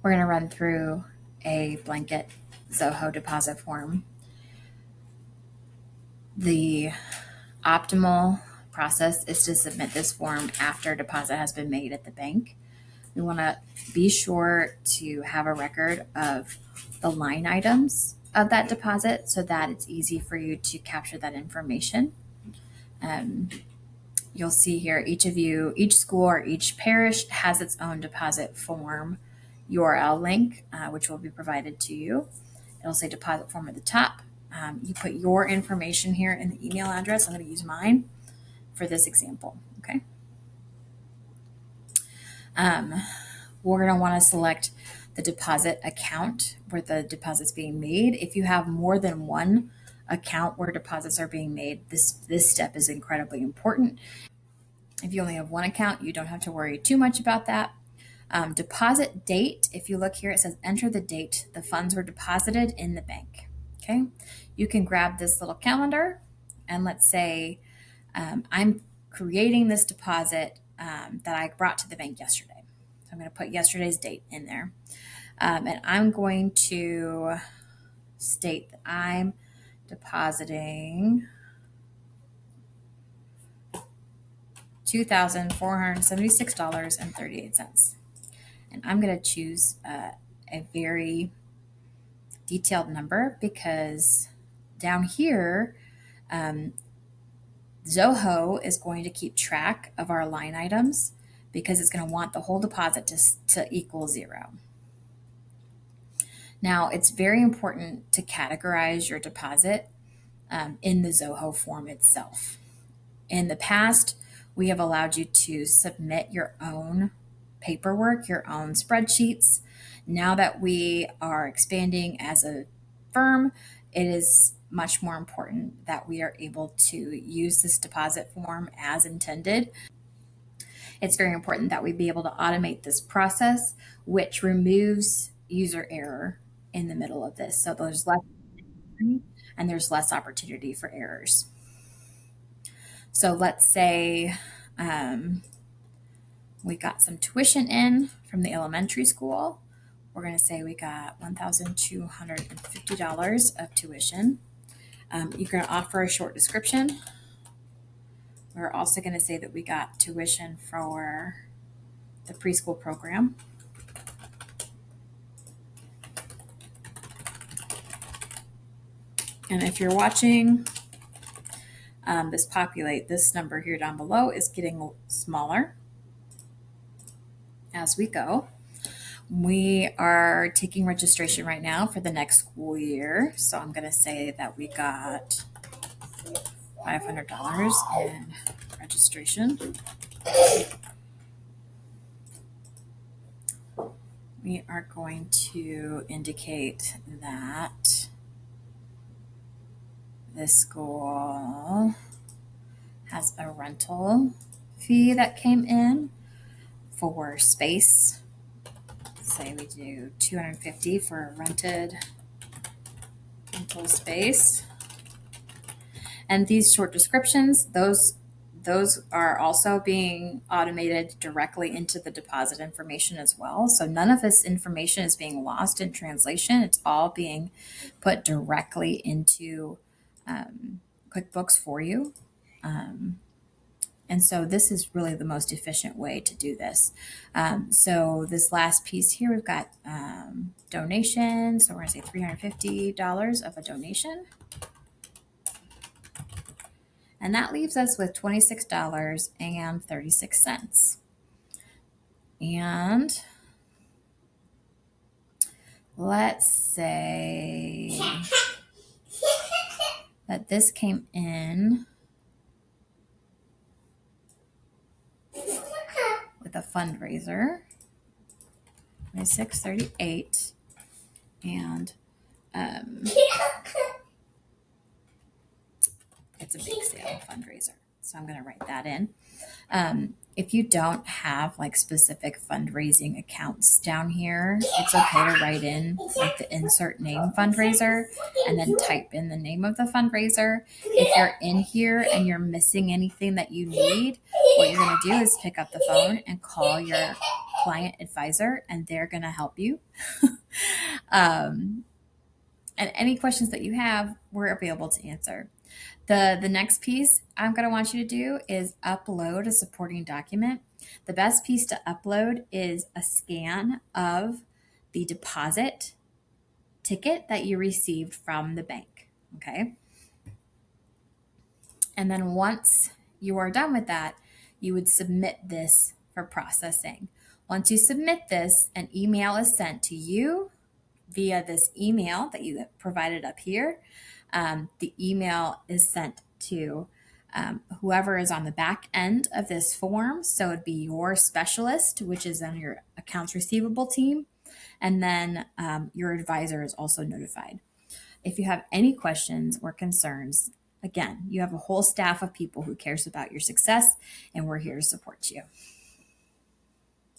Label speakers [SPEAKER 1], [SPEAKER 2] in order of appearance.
[SPEAKER 1] we're going to run through a Blanket Zoho Deposit Form. The optimal process is to submit this form after a deposit has been made at the bank. We want to be sure to have a record of the line items of that deposit so that it's easy for you to capture that information. You'll see here, each school or each parish has its own deposit form URL link, which will be provided to you. It'll say deposit form at the top. You put your information here in the email address. I'm going to use mine for this example. Okay. We're going to want to select the deposit account where the deposit's being made. If you have more than one account where deposits are being made, this step is incredibly important. If you only have one account, you don't have to worry too much about that. Deposit date, if you look here, it says enter the date the funds were deposited in the bank. Okay, you can grab this little calendar and let's say I'm creating this deposit that I brought to the bank yesterday. So I'm going to put yesterday's date in there. And I'm going to state that I'm depositing $2,476.38. And I'm going to choose a very detailed number because down here, Zoho is going to keep track of our line items because it's going to want the whole deposit to equal 0. Now, it's very important to categorize your deposit in the Zoho form itself. In the past, we have allowed you to submit your own paperwork, your own spreadsheets. Now that we are expanding as a firm, it is much more important that we are able to use this deposit form as intended. It's very important that we be able to automate this process, which removes user error in the middle of this. So there's less and there's less opportunity for errors. So let's say we got some tuition in from the elementary school. We're going to say we got $1,250 of tuition. You're going to offer a short description. We're also going to say that we got tuition for the preschool program. And if you're watching this populate, this number here down below is getting smaller as we go. We are taking registration right now for the next school year. So I'm going to say that we got $500 in registration. We are going to indicate that this school has a rental fee that came in for space. Say we do $250 for a rental space. And these short descriptions, those are also being automated directly into the deposit information as well. So none of this information is being lost in translation. It's all being put directly into QuickBooks for you. And so this is really the most efficient way to do this. So this last piece here, we've got donations. So we're going to say $350 of a donation. And that leaves us with $26.36. And let's say that this came in with a fundraiser, $26.38, and it's a big sale fundraiser. So I'm going to write that in. If you don't have like specific fundraising accounts down here, it's okay to write in like the insert name fundraiser and then type in the name of the fundraiser. If you're in here and you're missing anything that you need, what you're going to do is pick up the phone and call your client advisor, and they're going to help you. um, and any questions that you have, we're available to answer. The next piece I'm going to want you to do is upload a supporting document. The best piece to upload is a scan of the deposit ticket that you received from the bank. Okay. And then once you are done with that, you would submit this for processing. Once you submit this, an email is sent to you via this email that you have provided up here. The email is sent to whoever is on the back end of this form. So it'd be your specialist, which is on your accounts receivable team. And then your advisor is also notified. If you have any questions or concerns, again, you have a whole staff of people who cares about your success, and we're here to support you.